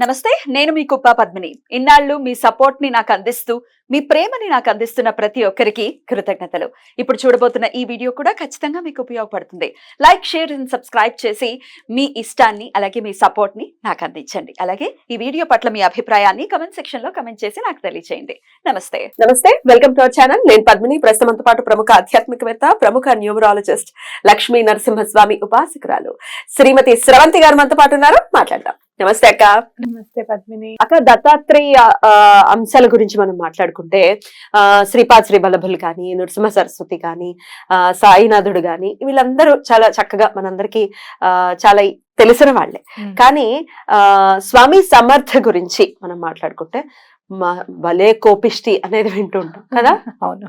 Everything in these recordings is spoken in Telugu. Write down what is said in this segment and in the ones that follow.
నమస్తే, నేను మీ కుప్ప పద్మిని. ఇన్నాళ్ళు మీ సపోర్ట్ ని నాకు అందిస్తూ, మీ ప్రేమని నాకు అందిస్తున్న ప్రతి ఒక్కరికి కృతజ్ఞతలు. ఇప్పుడు చూడబోతున్న ఈ వీడియో కూడా ఖచ్చితంగా మీకు ఉపయోగపడుతుంది. లైక్, షేర్ అండ్ సబ్స్క్రైబ్ చేసి మీ ఇష్టాన్ని అలాగే మీ సపోర్ట్ ని నాకు అందించండి. అలాగే ఈ వీడియో పట్ల మీ అభిప్రాయాన్ని కమెంట్ సెక్షన్ లో కమెంట్ చేసి నాకు తెలియజేయండి. నమస్తే. Welcome to our channel. నేను పద్మిని. ప్రస్తుతంతో పాటు ప్రముఖ ఆధ్యాత్మికవేత్త, ప్రముఖ న్యూమరాలజిస్ట్ లక్ష్మీ నరసింహస్వామి ఉపాసకురాలు శ్రీమతి స్రవంతి గారు మనతో పాటు ఉన్నారు. మాట్లాడదాం. నమస్తే అక్క. నమస్తే పద్మిని. అక్క, దత్తాత్రేయ అంశాల గురించి మనం మాట్లాడుకుంటే శ్రీపాద శ్రీ వల్లభులు కానీ, నృసింహ సరస్వతి కానీ, సాయినాథుడు కానీ, వీళ్ళందరూ చాలా చక్కగా మనందరికీ చాలా తెలిసిన వాళ్ళే. కానీ స్వామి సమర్థ గురించి మనం మాట్లాడుకుంటే భలే కోపిష్టి అనేది వింటుంటాం కదా. అవును,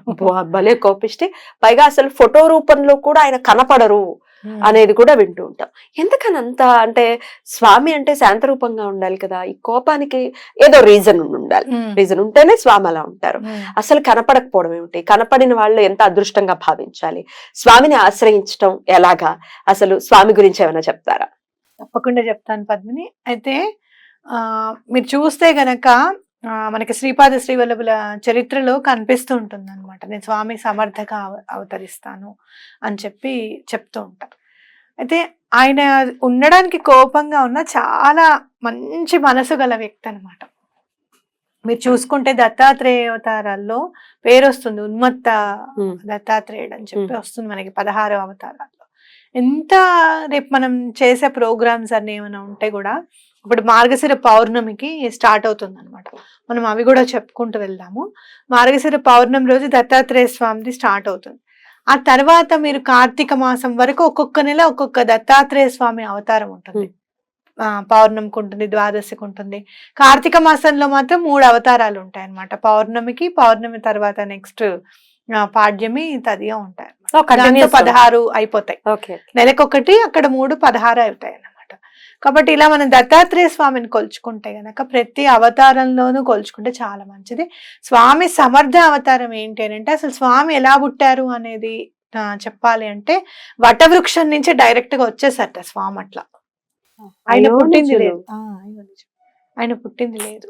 భలే కోపిష్టి. పైగా అసలు ఫోటో రూపంలో కూడా ఆయన కనపడరు అనేది కూడా వింటూ ఉంటాం. ఎందుకని అంత అంటే స్వామి అంటే శాంత రూపంగా ఉండాలి కదా, ఈ కోపానికి ఏదో రీజన్ ఉండాలి. రీజన్ ఉంటేనే స్వామి అలా ఉంటారు. అసలు కనపడకపోవడం ఏమిటి? కనపడిన వాళ్ళు ఎంత అదృష్టంగా భావించాలి? స్వామిని ఆశ్రయించడం ఎలాగా? అసలు స్వామి గురించి ఏమైనా చెప్తారా? తప్పకుండా చెప్తాను పద్మిని. అయితే మీరు చూస్తే గనక మనకి శ్రీపాద శ్రీ వల్లభుల చరిత్రలో కనిపిస్తూ ఉంటుంది అనమాట. నేను స్వామి సమర్థగా అవతరిస్తాను అని చెప్తూ ఉంటారు. అయితే ఆయన ఉండడానికి కోపంగా ఉన్న చాలా మంచి మనసు గల వ్యక్తి అనమాట. మీరు చూసుకుంటే దత్తాత్రేయ అవతారాల్లో పేరు వస్తుంది, ఉన్మత్త దత్తాత్రేయుడు అని చెప్పి వస్తుంది మనకి 16 అవతారాల్లో. ఎంత రేపు మనం చేసే ప్రోగ్రామ్స్ అన్ని ఏమైనా ఉంటే కూడా, ఇప్పుడు మార్గశిర పౌర్ణమికి స్టార్ట్ అవుతుంది అనమాట. మనం అవి కూడా చెప్పుకుంటూ వెళ్దాము. మార్గశిర పౌర్ణమి రోజు దత్తాత్రేయ స్వామిది స్టార్ట్ అవుతుంది. ఆ తర్వాత మీరు కార్తీక మాసం వరకు ఒక్కొక్క నెల ఒక్కొక్క దత్తాత్రేయ స్వామి అవతారం ఉంటుంది. పౌర్ణమికి ఉంటుంది, ద్వాదశికి ఉంటుంది. కార్తీక మాసంలో మాత్రం 3 అవతారాలు ఉంటాయి అనమాట. పౌర్ణమి తర్వాత నెక్స్ట్ పాడ్యమి, తదియ ఉంటాయి. 16 అయిపోతాయి. నెలకొకటి, అక్కడ 3 16 అవుతాయి అన్నమాట. కాబట్టి ఇలా మనం దత్తాత్రేయ స్వామిని కొలుచుకుంటే గనక ప్రతి అవతారంలోనూ కొలుచుకుంటే చాలా మంచిది. స్వామి సమర్థ అవతారం ఏంటి అని అంటే, అసలు స్వామి ఎలా పుట్టారు అనేది చెప్పాలి అంటే, వటవృక్షం నుంచి డైరెక్ట్ గా వచ్చేసట స్వామి. అట్లా ఆయన పుట్టింది లేదు,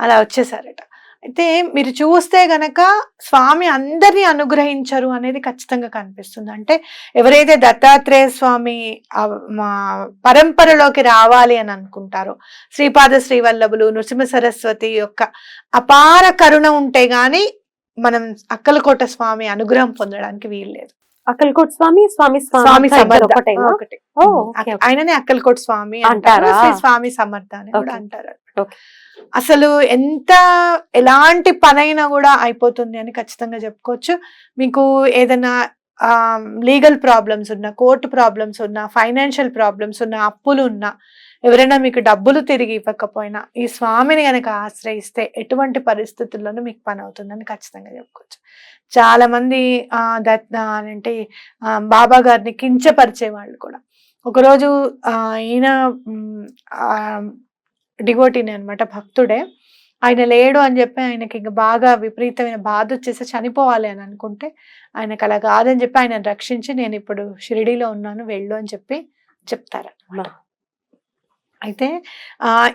అలా వచ్చేసారట. అయితే మీరు చూస్తే గనక స్వామి అందరినీ అనుగ్రహించరు అనేది ఖచ్చితంగా కనిపిస్తుంది. అంటే ఎవరైతే దత్తాత్రేయ స్వామి పరంపరలోకి రావాలి అని అనుకుంటారో, శ్రీపాద శ్రీ వల్లభులు, నృసింహ సరస్వతి యొక్క అపార కరుణ ఉంటే గాని మనం అక్కలకోట స్వామి అనుగ్రహం పొందడానికి వీల్లేదు. అక్కలకోట స్వామి ఆయననే అక్కలకోట స్వామి అంటారు, స్వామి సమర్థ అని కూడా అంటారు. అసలు ఎలాంటి పనైనా కూడా అయిపోతుంది అని ఖచ్చితంగా చెప్పుకోవచ్చు. మీకు ఏదైనా లీగల్ ప్రాబ్లమ్స్ ఉన్నా, కోర్టు ప్రాబ్లమ్స్ ఉన్నా, ఫైనాన్షియల్ ప్రాబ్లమ్స్ ఉన్నా, అప్పులు ఉన్నా, ఎవరైనా మీకు డబ్బులు తిరిగి ఇవ్వకపోయినా ఈ స్వామిని గనక ఆశ్రయిస్తే ఎటువంటి పరిస్థితుల్లోనూ మీకు పని అవుతుందని ఖచ్చితంగా చెప్పుకోవచ్చు. చాలా మంది అంటే బాబా గారిని కించపరిచే వాళ్ళు కూడా. ఒకరోజు ఈయన డివోటీని అనమాట, భక్తుడే. ఆయన లేడు అని చెప్పి ఆయనకి ఇంకా బాగా విపరీతమైన బాధ వచ్చేసి చనిపోవాలి అని అనుకుంటే, ఆయనకు అలా కాదని చెప్పి ఆయన రక్షించి, నేను ఇప్పుడు షిరిడీలో ఉన్నాను, వెళ్ళు అని చెప్తారన్నమాట. అయితే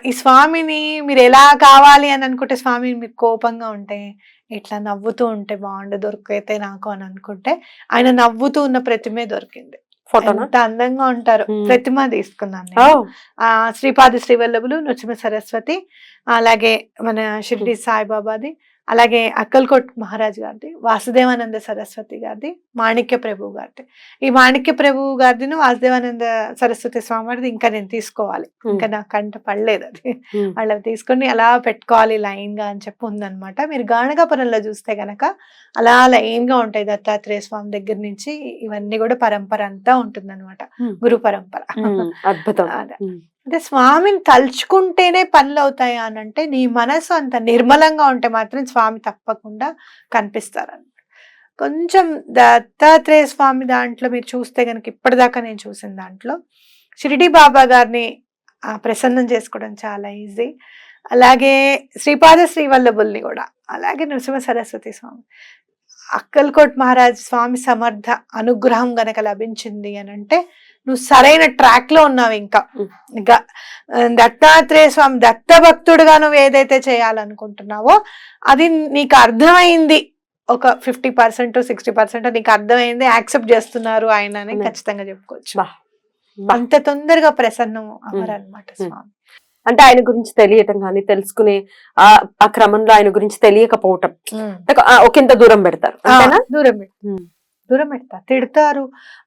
ఈ స్వామిని మీరు ఎలా కావాలి అని అనుకుంటే, స్వామి మీకు కోపంగా ఉంటే, ఇట్లా నవ్వుతూ ఉంటే బాగుండు, దొరికైతే నాకు అని అనుకుంటే, ఆయన నవ్వుతూ ఉన్న ప్రతిమే దొరికింది. ఎంత అందంగా ఉంటారు. ప్రతిమ తీసుకున్నాను. శ్రీపాద శ్రీ వల్లభులు, నృసింహ సరస్వతి, అలాగే మన షిరిడి సాయిబాబాది, అలాగే అక్కల్కోట్ మహారాజ్ గారిది, వాసుదేవానంద సరస్వతి గారిది, మాణిక్య ప్రభు గారిది. ఈ మాణిక్య ప్రభు గారిది, వాసుదేవానంద సరస్వతి స్వామిది ఇంకా నేను తీసుకోవాలి, ఇంకా నా కంట పడలేదు అది. వాళ్ళవి తీసుకొని అలా పెట్టుకోవాలి లైన్ గా అని చెప్పి ఉందనమాట. మీరు గాణగాపురంలో చూస్తే గనక అలా లైన్ గా ఉంటాయి. దత్తాత్రేయ స్వామి దగ్గర నుంచి ఇవన్నీ కూడా పరంపర అంతా ఉంటుంది అనమాట, గురు పరంపర. అద్భుతం. అంటే స్వామిని తలుచుకుంటేనే పనులు అవుతాయి అని అంటే, నీ మనసు అంత నిర్మలంగా ఉంటే మాత్రం స్వామి తప్పకుండా కనిపిస్తారన్నమాట. కొంచెం దత్తాత్రేయ స్వామి దాంట్లో మీరు చూస్తే కనుక, ఇప్పటిదాకా నేను చూసిన దాంట్లో షిరిడి బాబా గారిని ప్రసన్నం చేసుకోవడం చాలా ఈజీ. అలాగే శ్రీపాద శ్రీ వల్లభుల్ని కూడా, అలాగే నృసింహ సరస్వతి స్వామి, అక్కల్కోట్ మహారాజ్ స్వామి సమర్థ అనుగ్రహం గనక లభించింది అని అంటే నువ్వు సరైన ట్రాక్ లో ఉన్నావు. ఇంకా దత్తాత్రేయ స్వామి దత్త భక్తుడుగా నువ్వు ఏదైతే చేయాలనుకుంటున్నావో అది నీకు అర్థమైంది. ఒక 50% 60% నీకు అర్థమైంది, యాక్సెప్ట్ చేస్తున్నారు ఆయన అని ఖచ్చితంగా చెప్పుకోవచ్చు. అంత తొందరగా ప్రసన్నం అమరన్నమాట స్వామి. అంటే ఆయన గురించి తెలియటం కానీ, తెలుసుకునే ఆ క్రమంలో ఆయన గురించి తెలియకపోవటం, ఒకంత దూరం పెడతారు. దూరం పెడతారు, తిడతారు.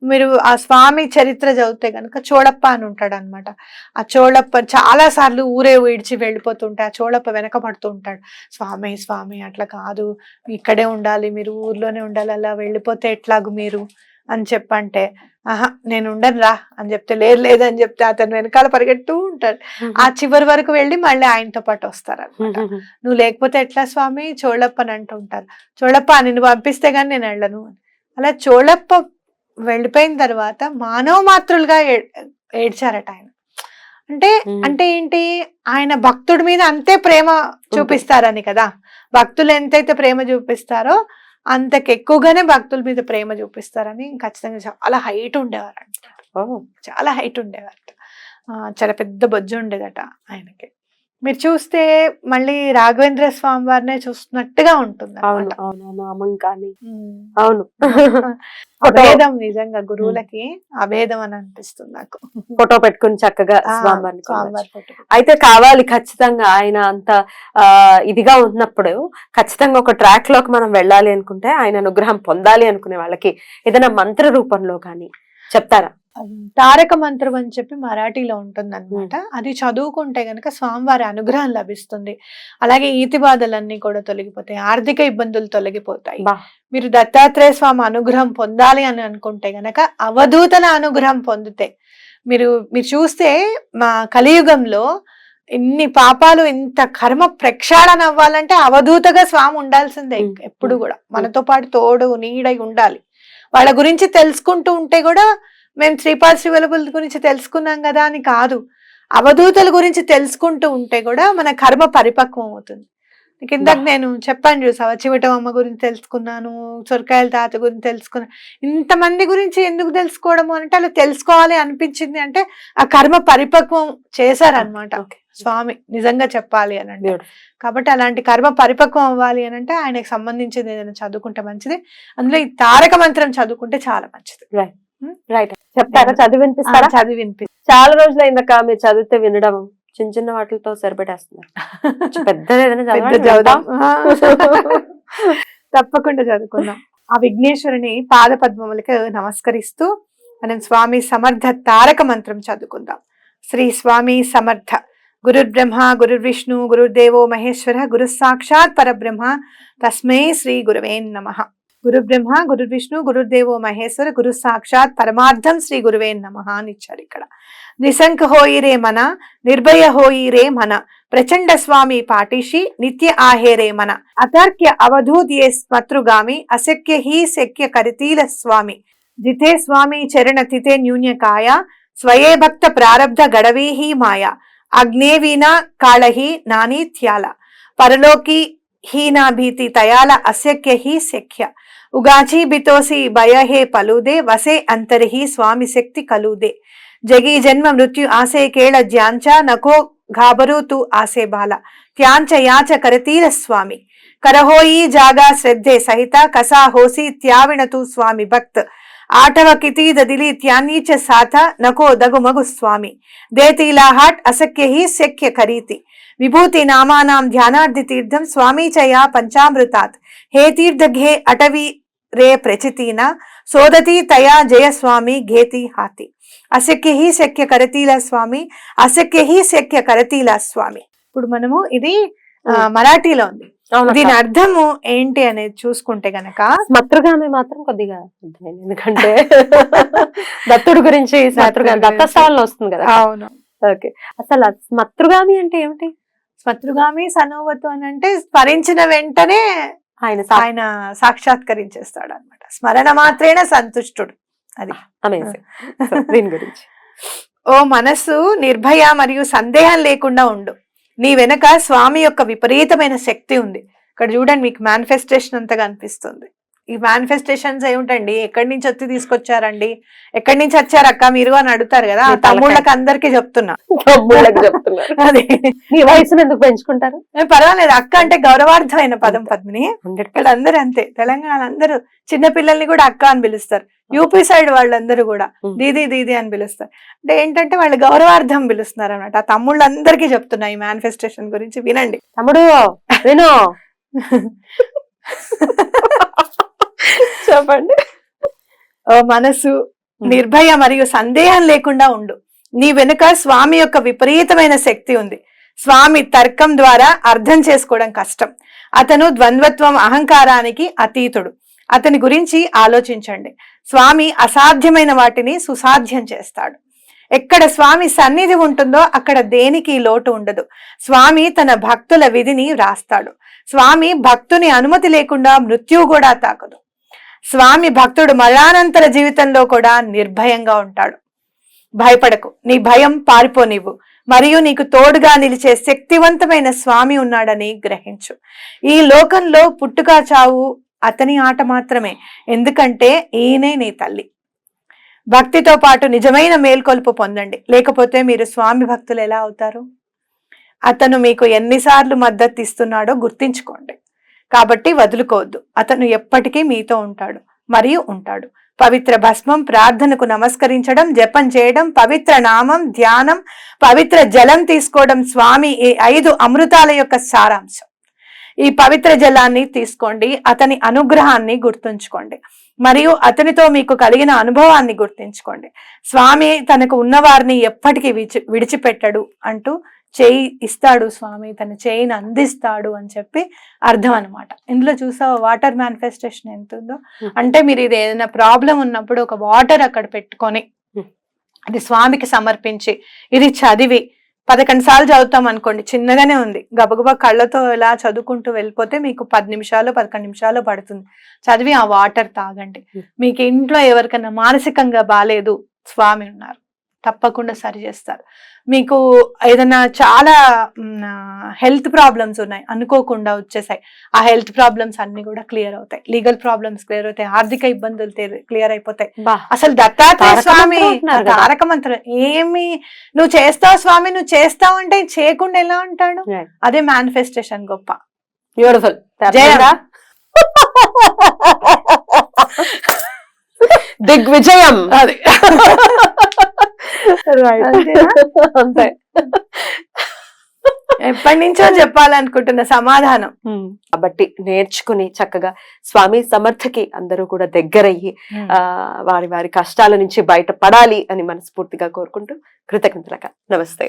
మీరు ఆ స్వామి చరిత్ర చదివితే గనక చోళప్ప అని ఉంటాడు అనమాట. ఆ చోళప్ప చాలా సార్లు ఊరే విడిచి వెళ్ళిపోతుంటే ఆ చోళప్ప వెనక పడుతూ ఉంటాడు. స్వామి స్వామి అట్లా కాదు, ఇక్కడే ఉండాలి, మీరు ఊర్లోనే ఉండాలి, అలా వెళ్ళిపోతే ఎట్లాగు మీరు అని చెప్పంటే, ఆహా నేను ఉండను రా అని చెప్తే, లేదని చెప్తే అతను వెనకాల పరిగెడుతూ ఉంటాడు. ఆ చివరి వరకు వెళ్ళి మళ్ళీ ఆయనతో పాటు వస్తారు అనమాట. నువ్వు లేకపోతే ఎట్లా స్వామి, చోళప్ప అని అంటూ ఉంటారు. చోళప్ప నిన్ను పంపిస్తే గానీ నేను వెళ్ళను. అలా చోళప్ప వెళ్ళిపోయిన తర్వాత మానవ మాతృలుగా ఏడ్చారట ఆయన. అంటే ఏంటి, ఆయన భక్తుడి మీద అంతే ప్రేమ చూపిస్తారని కదా. భక్తులు ఎంతైతే ప్రేమ చూపిస్తారో అంతకు ఎక్కువగానే భక్తుల మీద ప్రేమ చూపిస్తారని. ఖచ్చితంగా చాలా హైట్ ఉండేవారు అంట, చాలా హైట్ ఉండేవారట. చాలా పెద్ద బొజ్జు ఉండేదట ఆయనకి. మీరు చూస్తే మళ్ళీ రాఘవేంద్ర స్వామి వారినే చూస్తున్నట్టుగా ఉంటుంది. అవును, అభేదం, నిజంగా గురువులకి అభేదం అని అనిపిస్తుంది నాకు. ఫోటో పెట్టుకుని చక్కగా స్వామివారిని. అయితే కావాలి ఖచ్చితంగా ఆయన అంత ఇదిగా ఉన్నప్పుడు ఖచ్చితంగా ఒక ట్రాక్ లోకి మనం వెళ్ళాలి అనుకుంటే, ఆయన అనుగ్రహం పొందాలి అనుకునే వాళ్ళకి ఏదైనా మంత్ర రూపంలో కానీ చెప్తారా? తారక మంత్రం అని చెప్పి మరాఠీలో ఉంటుంది అనమాట. అది చదువుకుంటే గనక స్వామివారి అనుగ్రహం లభిస్తుంది. అలాగే ఈతి బాధలన్నీ కూడా తొలగిపోతాయి, ఆర్థిక ఇబ్బందులు తొలగిపోతాయి. మీరు దత్తాత్రేయ స్వామి అనుగ్రహం పొందాలి అని అనుకుంటే గనక అవధూతల అనుగ్రహం పొందితే, మీరు చూస్తే మా కలియుగంలో ఇన్ని పాపాలు, ఇంత కర్మ ప్రక్షాళన అవ్వాలంటే అవధూతగా స్వామి ఉండాల్సిందే. ఎప్పుడు కూడా మనతో పాటు తోడు నీడై ఉండాలి. వాళ్ళ గురించి తెలుసుకుంటూ ఉంటే కూడా, మేము శ్రీపాద శ్రీవల్లభుల గురించి తెలుసుకున్నాం కదా అని కాదు, అవధూతల గురించి తెలుసుకుంటూ ఉంటే కూడా మన కర్మ పరిపక్వం అవుతుంది. కిందకి నేను చెప్పాను చూసావా, చివటమ్మ గురించి తెలుసుకున్నాను, సొరకాయల తాత గురించి తెలుసుకున్నాను. ఇంతమంది గురించి ఎందుకు తెలుసుకోవడము అంటే, అలా తెలుసుకోవాలి అనిపించింది అంటే ఆ కర్మ పరిపక్వం చేశారనమాట స్వామి, నిజంగా చెప్పాలి అని అంటే. కాబట్టి అలాంటి కర్మ పరిపక్వం అవ్వాలి అని అంటే ఆయనకు సంబంధించింది ఏదైనా చదువుకుంటే మంచిది. అందులో ఈ తారక మంత్రం చదువుకుంటే చాలా మంచిది. రైట్, చెప్తారా? చదివినిపిస్తారా? చదివినిపిస్తా. చాలా రోజులు అయిందాక మీరు చదివితే వినడం, చిన్న చిన్న వాటితో సరిపెట్టేస్తున్నారు. పెద్దది ఏదైనా చదువుదాం. తప్పకుండా చదువుకుందాం. ఆ విఘ్నేశ్వరుని పాద పద్మములకు నమస్కరిస్తూ మనం స్వామి సమర్థ తారక మంత్రం చదువుకుందాం. శ్రీ స్వామి సమర్థ. గురుర్బ్రహ్మ గురుర్విష్ణు గురుర్దేవో మహేశ్వర గురు సాక్షాత్ పరబ్రహ్మ తస్మై శ్రీ గురవే నమః. గురు బ్రహ్మ గురు విష్ణు గురుదేవో మహేశ్వర గురు సాక్షాత్ పరమార్థం శ్రీ గురువే నమః అని ఇచ్చారు ఇక్కడ. నిశంక హోయి రే మన, నిర్భయ హోయి రే మన, ప్రచండ స్వామి పాటిషి నిత్య ఆహే రే మన, అతర్క్య అవధూత్ ఏ స్మతృగామి, అశక్య హి శక్య కరితీల స్వామి, జితే స్వామి చరణ తితే న్యూన్యకాయ, స్వయే భక్త ప్రారబ్ధ గడవీహి మాయ, అగ్నే వీణా కాళహి నాని త్యాల, పరలోకి హీనా భీతి తయాల అశక్య హి శక్య, ఉగాచి బితోసి భయహే పలుదే, వసే అంతర్హి స్వామి శక్తి కలుదే, జగి జన్మ మృత్యు ఆసే కేళ జ్యాంచ, నకో घाबरू तू आसे बाला, त्यांच याच करतील स्वामी, करहोई जागा श्रद्धे सहिता, कसा होसी त्याविण तू स्वामी भक्त, आठव किती ददिली त्यांनीच साथा, नको दगु मगु स्वामी, देतीला हाट असक्य ही शक्य करीती, विभूति नामानां ध्यानार्धि तीर्थम स्वामी च या पंचामृतात, हे तीर्थ घे अटवी रे प्रचितीना, सोदती तया जय स्वामी घेती हाती, అశక్య హి శక్య కరతీల స్వామి, అశక్య హి శక్య కరతీల స్వామి. ఇప్పుడు మనము ఇది మరాఠీలో ఉంది, దీని అర్థము ఏంటి అనేది చూసుకుంటే గనక, స్మతృగామి మాత్రం కొద్దిగా ఎందుకంటే దత్తుడు గురించి దత్తస్థానంలో వస్తుంది కదా. అవును, ఓకే. అసలు స్మతృగామి అంటే ఏమిటి? స్మతృగామి సనోవతు అని అంటే స్మరించిన వెంటనే ఆయన సాక్షాత్కరించేస్తాడు అనమాట. స్మరణ మాత్రేణ సంతుష్టుడు. అది దీని గురించి. ఓ మనస్సు నిర్భయ మరియు సందేహం లేకుండా ఉండు, నీ వెనక స్వామి యొక్క విపరీతమైన శక్తి ఉంది. ఇక్కడ చూడండి, మీకు మేనిఫెస్టేషన్ అంతగా అనిపిస్తుంది. ఈ మేనిఫెస్టేషన్స్ ఏమిటండి, ఎక్కడి నుంచి వచ్చి తీసుకొచ్చారండి, ఎక్కడి నుంచి వచ్చారు అక్క మీరు అని అడుగుతారు కదా, మీ తమ్ముళ్ళకి అందరికి చెప్తున్నా. తమ్ముళ్ళకి చెప్తున్నారు. అదే మీ వయసును ఎందుకు పెంచుకుంటారు? పర్వాలేదు, అక్క అంటే గౌరవార్థమైన పదం పద్మిని. ఇక్కడ అందరూ అంతే, తెలంగాణ అందరూ చిన్న పిల్లల్ని కూడా అక్క అని పిలుస్తారు. యూపీ సైడ్ వాళ్ళందరూ కూడా దీది దీది అని పిలుస్తారు. అంటే ఏంటంటే వాళ్ళు గౌరవార్థం పిలుస్తున్నారు అన్నమాట. ఆ తమ్ముళ్ళందరికీ చెప్తున్నా ఈ మేనిఫెస్టేషన్ గురించి, వినండి. తమ్ముడు విను. చెప్పండి. ఓ మనసు, నిర్భయ మరియు సందేహం లేకుండా ఉండు. నీ వెనుక స్వామి యొక్క విపరీతమైన శక్తి ఉంది. స్వామి తర్కం ద్వారా అర్థం చేసుకోవడం కష్టం. అతను ద్వంద్వత్వం, అహంకారానికి అతీతుడు. అతని గురించి ఆలోచించండి. స్వామి అసాధ్యమైన వాటిని సుసాధ్యం చేస్తాడు. ఎక్కడ స్వామి సన్నిధి ఉంటుందో అక్కడ దేనికి లోటు ఉండదు. స్వామి తన భక్తుల విధిని వ్రాస్తాడు. స్వామి భక్తుని అనుమతి లేకుండా మృత్యువు కూడా తాకదు. స్వామి భక్తుడు మరణానంతర జీవితంలో కూడా నిర్భయంగా ఉంటాడు. భయపడకు, నీ భయం పారిపోనివ్వు. మరియు నీకు తోడుగా నిలిచే శక్తివంతమైన స్వామి ఉన్నాడని గ్రహించు. ఈ లోకంలో పుట్టుక చావు అతని ఆట మాత్రమే, ఎందుకంటే ఈయనే నీ తల్లి. భక్తితో పాటు నిజమైన మేల్కొల్పు పొందండి, లేకపోతే మీరు స్వామి భక్తులు ఎలా అవుతారు? అతను మీకు ఎన్నిసార్లు మద్దతు ఇస్తున్నాడో గుర్తించుకోండి. కాబట్టి వదులుకోవద్దు. అతను ఎప్పటికీ మీతో ఉంటాడు మరియు ఉంటాడు. పవిత్ర భస్మం, ప్రార్థనకు నమస్కరించడం, జపం చేయడం, పవిత్ర నామం, ధ్యానం, పవిత్ర జలం తీసుకోవడం స్వామి ఈ 5 అమృతాల యొక్క సారాంశం. ఈ పవిత్ర జలాన్ని తీసుకోండి, అతని అనుగ్రహాన్ని గుర్తుంచుకోండి మరియు అతనితో మీకు కలిగిన అనుభవాన్ని గుర్తించుకోండి. స్వామి తనకు ఉన్నవారిని ఎప్పటికీ విడిచిపెట్టడు అంటూ చేయి ఇస్తాడు. స్వామి తన చేయిని అందిస్తాడు అని చెప్పి అర్థం అనమాట. ఇందులో చూసావా వాటర్ మేనిఫెస్టేషన్ ఎంత ఉందో. అంటే మీరు ఇది ఏదైనా ప్రాబ్లం ఉన్నప్పుడు ఒక వాటర్ అక్కడ పెట్టుకొని అది స్వామికి సమర్పించి ఇది చదివి 11 సార్లు చదువుతాం అనుకోండి, చిన్నగానే ఉంది, గబగబా కళ్ళతో ఇలా చదువుకుంటూ వెళ్ళిపోతే మీకు 10 నిమిషాలు 11 నిమిషాలు పడుతుంది. చదివి ఆ వాటర్ తాగండి. మీకు ఇంట్లో ఎవరికైనా మానసికంగా బాగాలేదు, స్వామి ఉన్నారు, తప్పకుండా సరి చేస్తారు. మీకు ఏదైనా చాలా హెల్త్ ప్రాబ్లమ్స్ ఉన్నాయి, అనుకోకుండా వచ్చేసాయి, ఆ హెల్త్ ప్రాబ్లమ్స్ అన్ని కూడా క్లియర్ అవుతాయి. లీగల్ ప్రాబ్లమ్స్ క్లియర్ అవుతాయి, ఆర్థిక ఇబ్బందులు క్లియర్ అయిపోతాయి. అసలు దత్తాత్రేయ స్వామి తారక మంత్రం ఏమి నువ్వు చేస్తావు స్వామి, నువ్వు చేస్తావు అంటే చేయకుండా ఎలా ఉంటాడు? అదే మేనిఫెస్టేషన్ గొప్ప. బ్యూటిఫుల్. జయరా దిగ్విజయం. అది అంతే. ఎప్పటి నుంచో చెప్పాలనుకుంటున్న సమాధానం. కాబట్టి నేర్చుకుని చక్కగా స్వామి సమర్థకి అందరూ కూడా దగ్గరయ్యి వారి వారి కష్టాల నుంచి బయటపడాలి అని మనస్ఫూర్తిగా కోరుకుంటూ కృతజ్ఞతలక. నమస్తే.